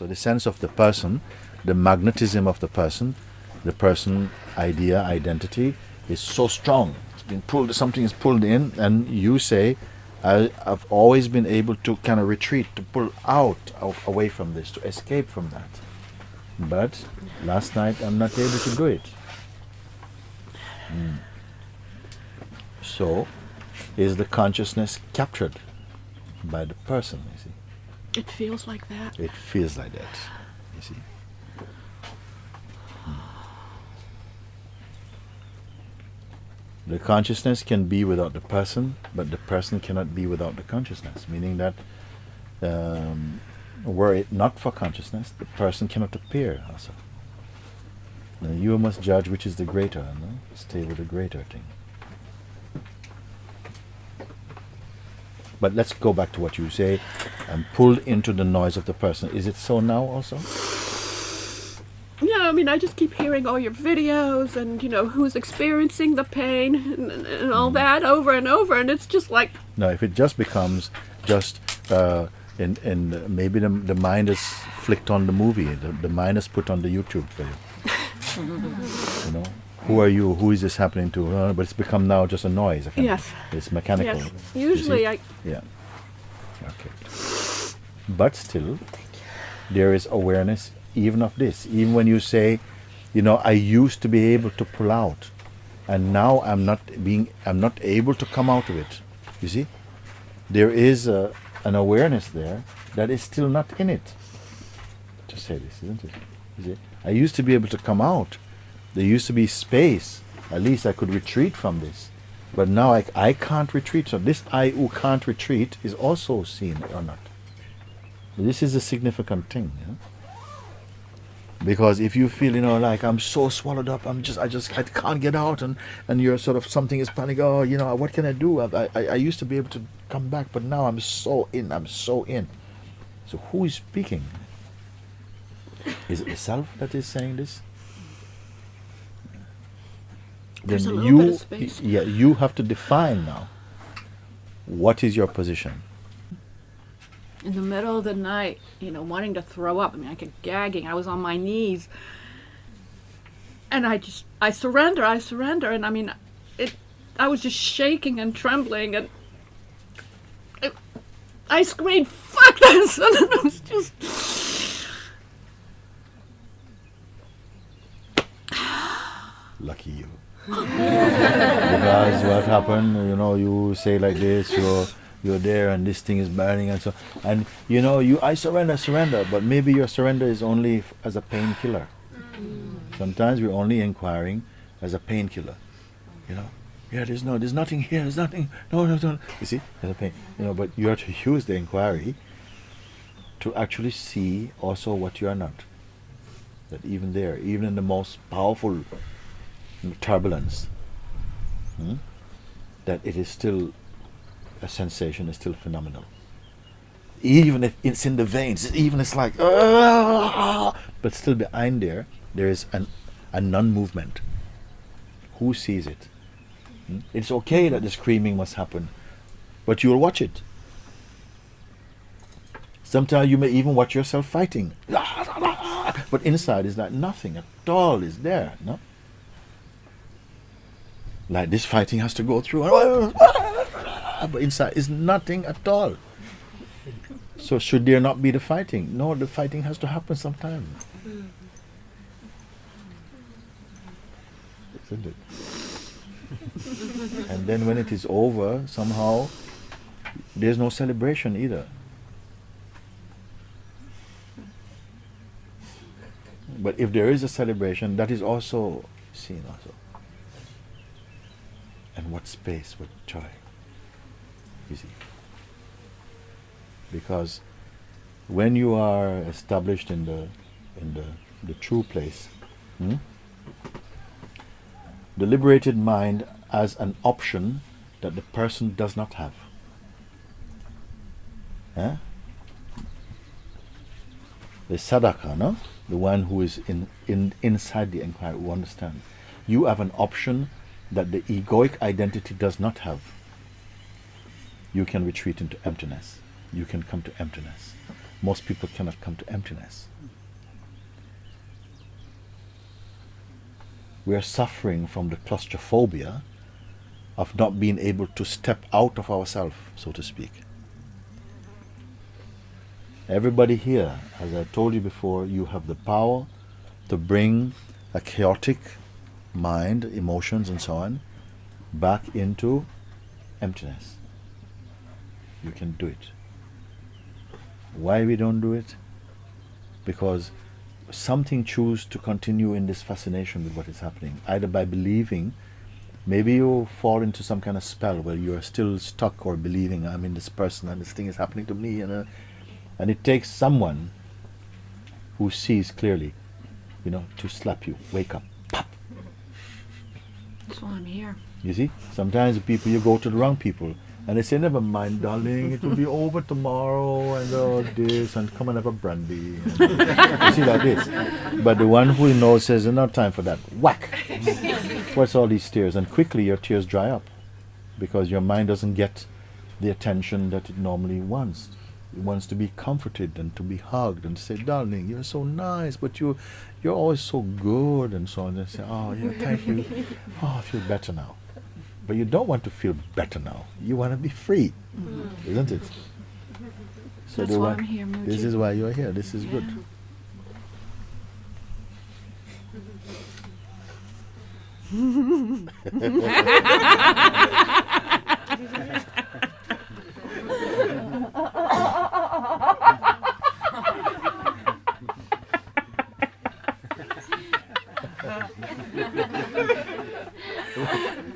So the sense of the person, the magnetism of the person idea, identity is so strong. It's been pulled, something is pulled in, and you say, I've always been able to kind of retreat, to pull out away from this, to escape from that. But last night I'm not able to do it. So is the consciousness captured by the person, you see? It feels like that. It feels like that, you see? The consciousness can be without the person, but the person cannot be without the consciousness, meaning that were it not for consciousness, the person cannot appear also. Now you must judge which is the greater, no? Stay with the greater thing. But let's go back to what you say, and pulled into the noise of the person. Is it so now also? Yeah, I mean, I just keep hearing all your videos and, you know, who's experiencing the pain and all that over and over, and it's just like... No, if it just becomes just, maybe the mind is flicked on the movie, the mind is put on the YouTube for you. You know, who are you? Who is this happening to? But it's become now just a noise. Yes. It's mechanical. Yes. Usually I... Yeah. Okay. But still, there is awareness even of this. Even when you say, you know, I used to be able to pull out, and now I'm not able to come out of it. You see, there is an awareness there that is still not in it. To say this, isn't it? You see, I used to be able to come out. There used to be space. At least I could retreat from this. But now I can't retreat. So this I who can't retreat is also seen or not. This is a significant thing. Yeah? Because if you feel, you know, like I'm so swallowed up, I can't get out, and you're sort of, something is panic. Oh, you know, what can I do? I used to be able to come back, but now I'm so in. So who is speaking? Is it the self that is saying this? There's Then a little bit of space. Yeah, you have to define now. What is your position? In the middle of the night, you know, wanting to throw up. I mean, I get gagging. I was on my knees. And I surrender. And I mean, I was just shaking and trembling. And I screamed, fuck this! And it was just... Lucky you. Because what happened, you know, you say like this, you're there and this thing is burning and so, and you know, I surrender, but maybe your surrender is only as a painkiller. Sometimes we're only inquiring as a painkiller, you know. Yeah, there's nothing here, there's nothing, no. You see, there's a pain, you know, but you have to use the inquiry to actually see also what you are not. That even there, even in the most powerful turbulence, that it is still a sensation, is still phenomenal. Even if it's in the veins, even it's like, but still behind there is a non-movement. Who sees it? It's okay that the screaming must happen, but you'll watch it. Sometimes you may even watch yourself fighting, but inside is like nothing at all is there, no? Like this fighting has to go through, but inside is nothing at all. So should there not be the fighting? No, the fighting has to happen sometime. Isn't it? And then when it is over, somehow there's no celebration either. But if there is a celebration, that is also seen also. And what space, what joy. You see. Because when you are established in the true place, the liberated mind has an option that the person does not have. The sadhaka, no? The one who is inside the inquiry, who understands. You have an option that the egoic identity does not have. You can retreat into emptiness. You can come to emptiness. most people cannot come to emptiness. We are suffering from the claustrophobia of not being able to step out of ourselves, so to speak. Everybody here, as I told you before, you have the power to bring a chaotic mind, emotions and so on, back into emptiness. You can do it. Why we don't do it? Because something chooses to continue in this fascination with what is happening, either by believing, maybe you fall into some kind of spell where you are still stuck or believing, I'm in this person and this thing is happening to me, and it takes someone who sees clearly, to slap you, wake up, pop. That's why I'm here. You see, sometimes the people, you go to the wrong people, and they say, never mind, darling, it will be over tomorrow, and this, and come and have a brandy. And, you see, like this. But the one who knows says, no time for that. Whack! What's all these tears? And quickly your tears dry up, because your mind doesn't get the attention that it normally wants. It wants to be comforted and to be hugged and to say, darling, you're so nice, but you're always so good, and so on. And say, oh, yeah, thank you. Oh, I feel better now. But you don't want to feel better now. You want to be free, isn't it? So that's why I'm here, Mooji. This is why you're here. This is good.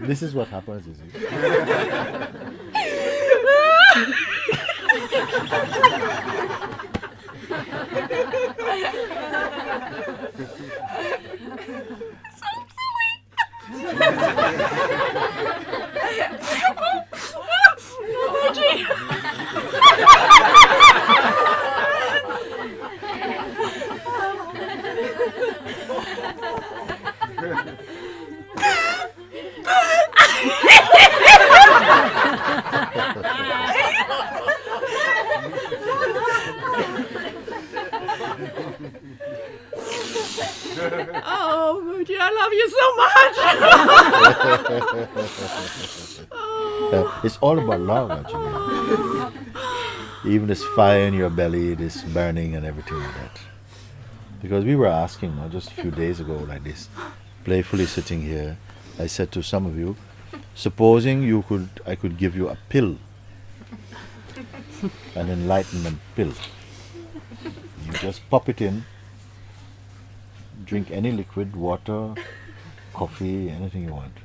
This is what happens, is it? Oh, Mooji, I love you so much. It's all about love, actually. Even this fire in your belly, this burning and everything like that. Because we were asking, just a few days ago, like this, playfully sitting here, I said to some of you, supposing I could give you a pill, an enlightenment pill. You just pop it in, drink any liquid, water, coffee, anything you want.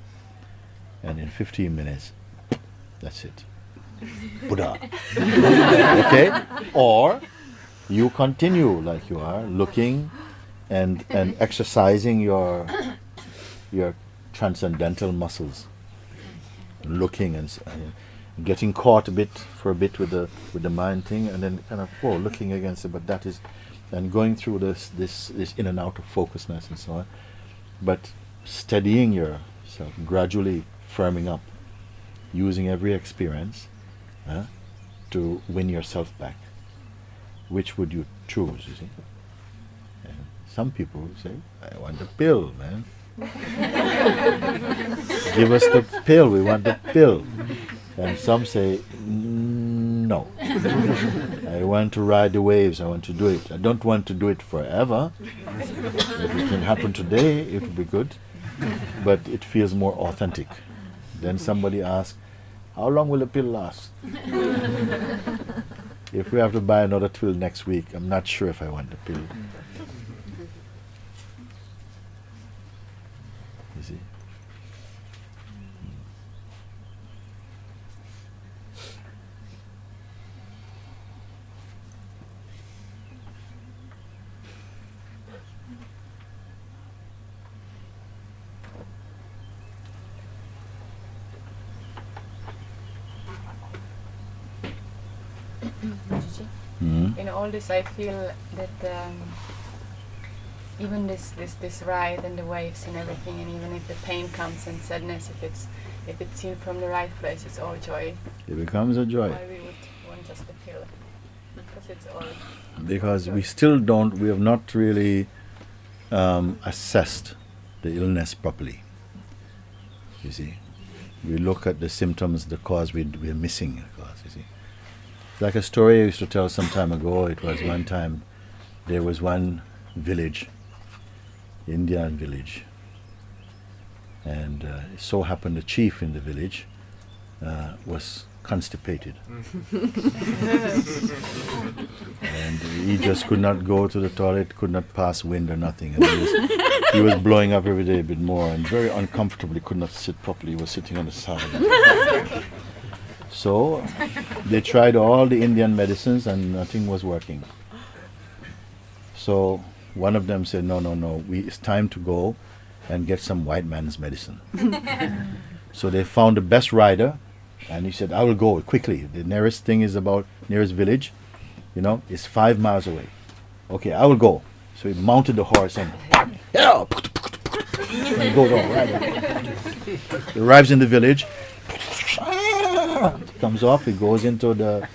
And in 15 minutes, that's it. Buddha. Okay? Or you continue like you are, looking and exercising your transcendental muscles. Looking and getting caught for a bit with the mind thing, and then kind of looking against it, but that is, and going through this in and out of focusness and so on, but steadying yourself, gradually firming up, using every experience to win yourself back. Which would you choose, you see? And some people say, I want the pill, man. Give us the pill, we want the pill. And some say, no. I want to ride the waves, I want to do it. I don't want to do it forever. If it can happen today, it would be good. But it feels more authentic. Then somebody asks, how long will the pill last? If we have to buy another pill next week, I'm not sure if I want the pill. You see? In all this, I feel that even this ride and the waves and everything, and even if the pain comes and sadness, if it's seen from the right place, it's all joy. It becomes a joy. Why we would want just the pill? Because it's all. Because we have not really assessed the illness properly. You see, we look at the symptoms, the cause, we're missing the cause, you see. Like a story I used to tell some time ago, it was one time, there was one village, Indian village, and it so happened the chief in the village was constipated. And he just could not go to the toilet, could not pass wind or nothing. And he was blowing up every day a bit more and very uncomfortably, could not sit properly. He was sitting on the side. So they tried all the Indian medicines and nothing was working. So one of them said, no, it's time to go and get some white man's medicine. So they found the best rider, and he said, I will go quickly. The nearest village, is 5 miles away. Okay, I will go. So he mounted the horse and he goes on, right? He arrives in the village, comes off, he goes into the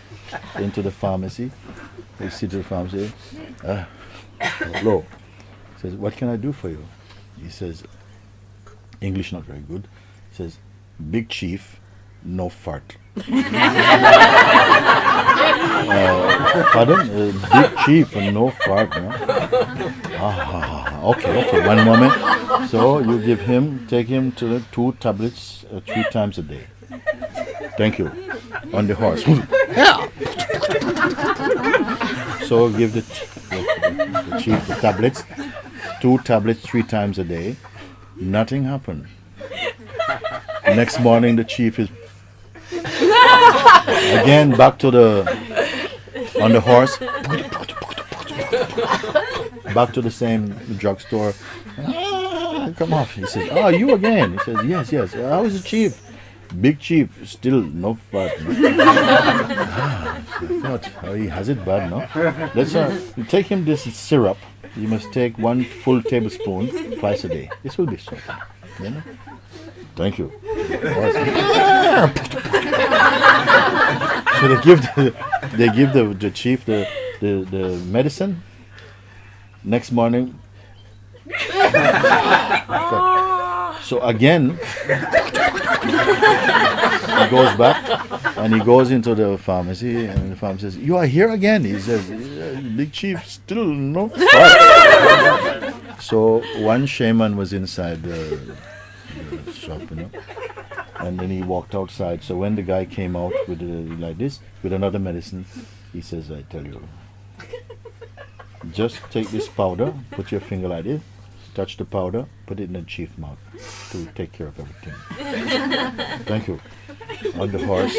pharmacy. He sits at the pharmacy. Hello. He says, what can I do for you? He says, English not very good. He says, big chief, no fart. Pardon? Big chief and no fart, no? Okay, one moment. So you take him to the 2 tablets 3 times a day. Thank you. On the horse. So give the chief the tablets, 2 tablets 3 times a day. Nothing happened. Next morning the chief is again back on the horse, back to the same drugstore. Come off. He says, you again? He says, yes. How is the chief? Big chief, still no fart. He has it bad, no? Let's take him this syrup. You must take 1 full tablespoon twice a day. This will be so. Thank you. So they give the chief the medicine. Next morning. So again, he goes back and he goes into the pharmacy, and the pharmacist says, you are here again. He says, big chief, still no fart. So one shaman was inside the shop, and then he walked outside. So when the guy came out with with another medicine, he says, I tell you, just take this powder, put your finger like this, touch the powder, put it in the chief's mouth to take care of everything. Thank you. On the horse.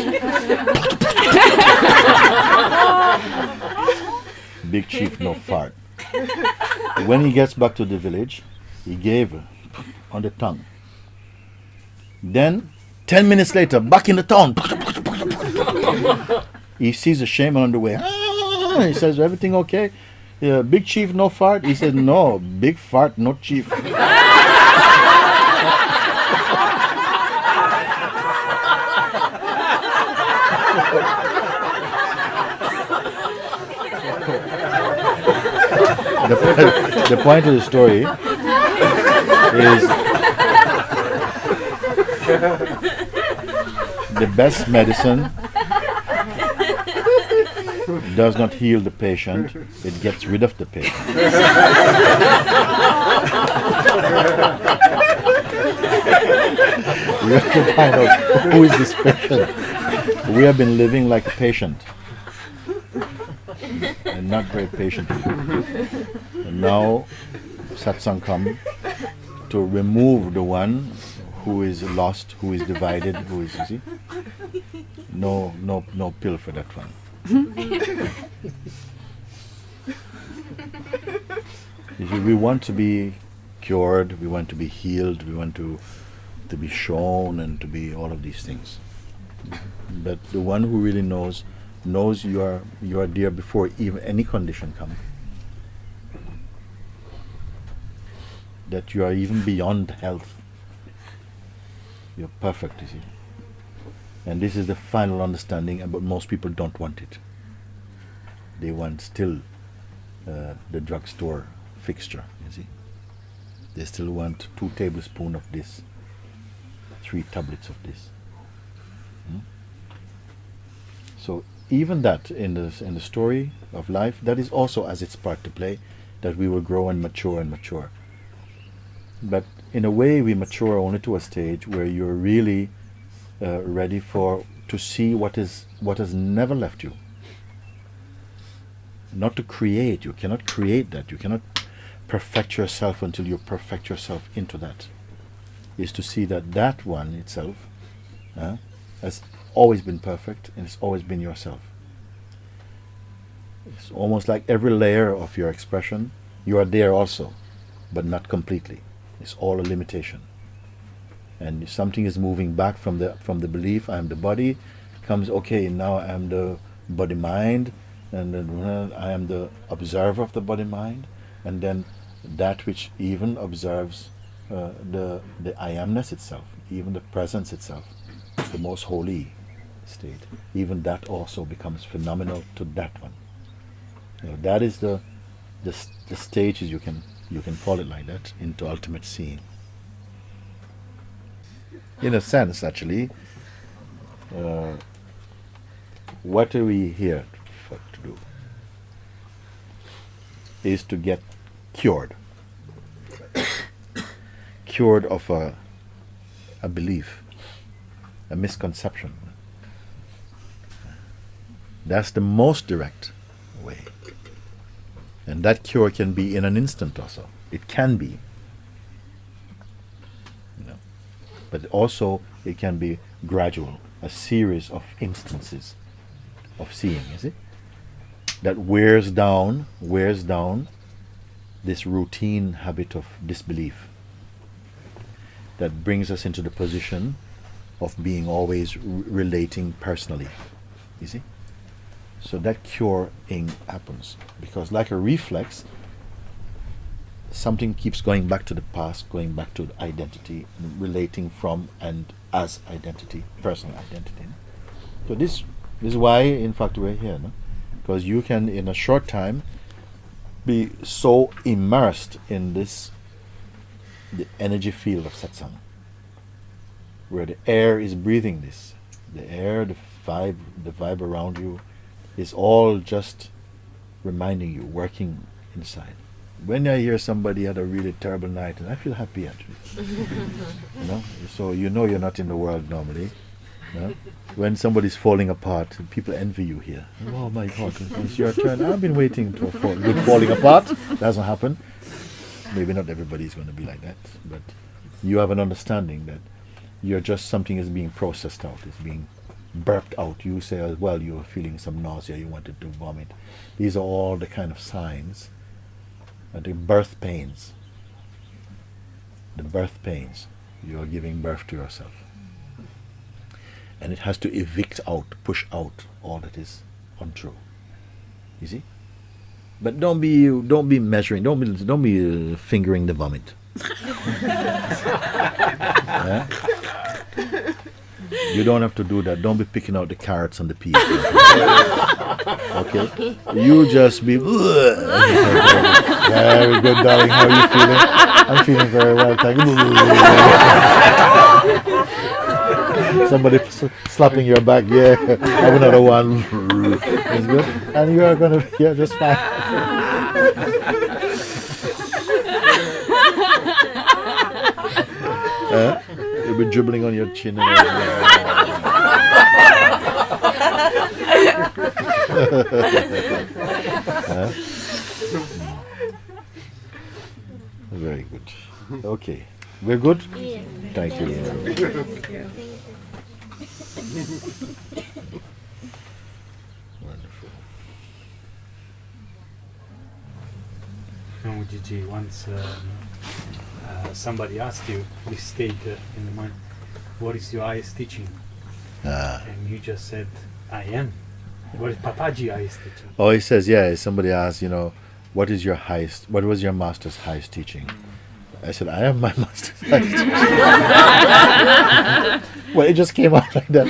Big chief, no fart. When he gets back to the village, he gave on the tongue. Then, 10 minutes later, back in the town, he sees a shaman on the way. He says, everything okay? Yeah, big chief, no fart? He said, no, big fart, no chief. The point of the story is the best medicine does not heal the patient, it gets rid of the patient. We have to find out who is this patient. We have been living like a patient and not very patient people. And now satsang come to remove the one who is lost, who is divided, who is, you see? No pill for that one. You see, we want to be cured, we want to be healed, we want to be shown and to be all of these things. But the one who really knows you are there before even any condition comes. That you are even beyond health. You're perfect, you see. And this is the final understanding, but most people don't want it. They want still the drugstore fixture, you see. They still want 2 tablespoons of this, 3 tablets of this. So even that in the story of life, that is also as its part to play, that we will grow and mature. But in a way we mature only to a stage where you're really ready to see what has never left you. Not to create. You cannot create that. You cannot perfect yourself until you perfect yourself into that. Is to see that one itself has always been perfect and it's always been yourself. It's almost like every layer of your expression, you are there also, but not completely. It's all a limitation. And if something is moving back from the belief, I am the body, comes, okay, now I am the body mind, and then I am the observer of the body mind, and then that which even observes the I amness itself, even the presence itself, the most holy state, even that also becomes phenomenal to that one. That is the stages, you can call it like that, into ultimate seeing. In a sense, actually, what are we here to do? Is to get cured. Cured of a belief, a misconception. That's the most direct way. And that cure can be in an instant also. It can be. But also it can be gradual, a series of instances of seeing, you see? That wears down this routine habit of disbelief. That brings us into the position of being always relating personally, you see? So that curing happens, because like a reflex, something keeps going back to the past, going back to the identity, relating from and as identity, personal identity. So this is why, in fact, we're here, no? Because you can, in a short time, be so immersed in the energy field of satsang, where the air is breathing this, the air, the vibe around you, is all just reminding you, working inside. When I hear somebody had a really terrible night, and I feel happy actually, so you're not in the world normally. When somebody's falling apart, people envy you here. Oh my God, it's your turn. I've been waiting for good falling apart. Doesn't happen. Maybe not everybody's going to be like that, but you have an understanding that something is being processed out, it's being burped out. You say as well, you're feeling some nausea, you wanted to vomit. These are all the kind of signs. The birth pains. You are giving birth to yourself. And it has to evict out, push out all that is untrue. You see? But don't be measuring, don't be fingering the vomit. Yeah? You don't have to do that. Don't be picking out the carrots and the peas. Okay? You just be... Very good, darling. How are you feeling? I'm feeling very well, thank you. Somebody slapping your back. Yeah, have another one. It's good. And you are going to... Yeah, just fine. You'll be dribbling on your chin and Very good. Okay. We're good? Yeah. Thank you. Wonderful. Mooji, once somebody asked you, this state in the mind, what is your highest teaching? And you just said, I am. What is Papaji's highest teaching? Oh, he says, yeah, somebody asked, what was your master's highest teaching? I said, I am my master's High teacher. Well, it just came out like that.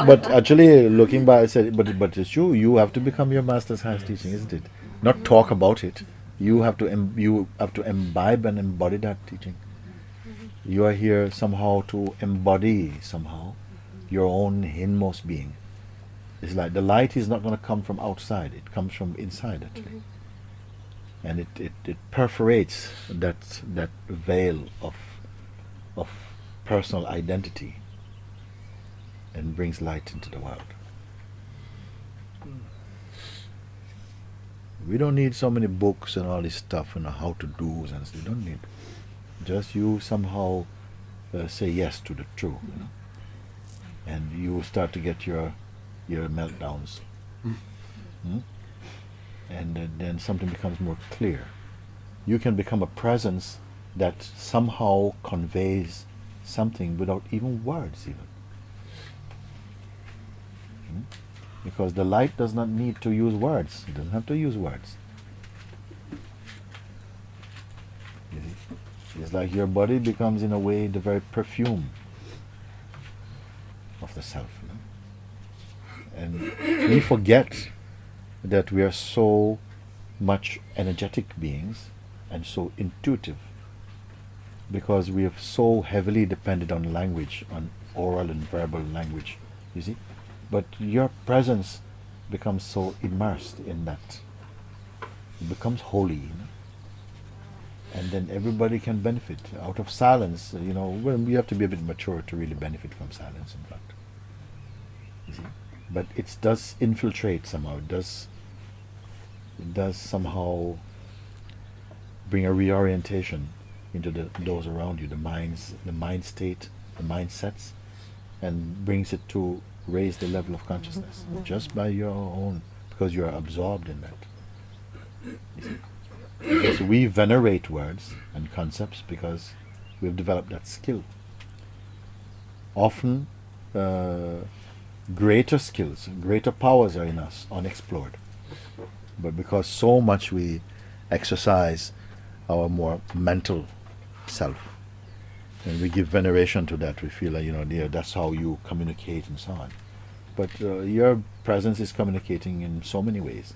But actually, looking back, I said, but it's true. You have to become your master's High teaching, isn't it? Not talk about it. You have to imbibe and embody that teaching. You are here somehow to embody somehow your own inmost being. It's like the light is not going to come from outside; it comes from inside, actually, and it perforates that veil of personal identity and brings light into the world. We don't need so many books and all this stuff and how to do's and stuff. You don't need. Just you somehow say yes to the truth, you know? And you start to get your meltdowns. And then something becomes more clear. You can become a presence that somehow conveys something without even words even. Because the light does not need to use words. It doesn't have to use words. You see? It's like your body becomes in a way the very perfume of the self. You know? And we forget that we are so much energetic beings and so intuitive because we have so heavily depended on language, on oral and verbal language, you see. But your presence becomes so immersed in that. It becomes holy, you know? And then everybody can benefit out of silence. You know, well, you have to be a bit mature to really benefit from silence, in fact. You see? But it does infiltrate somehow. It does somehow bring a reorientation into those around you, the mind state, the mindsets, and brings it to raise the level of consciousness just by your own, because you are absorbed in that. You see? Because we venerate words and concepts because we've developed that skill. Often greater skills, greater powers are in us, unexplored. But because so much we exercise our more mental self, and we give veneration to that, we feel like, you know, that's how you communicate and so on. But your presence is communicating in so many ways.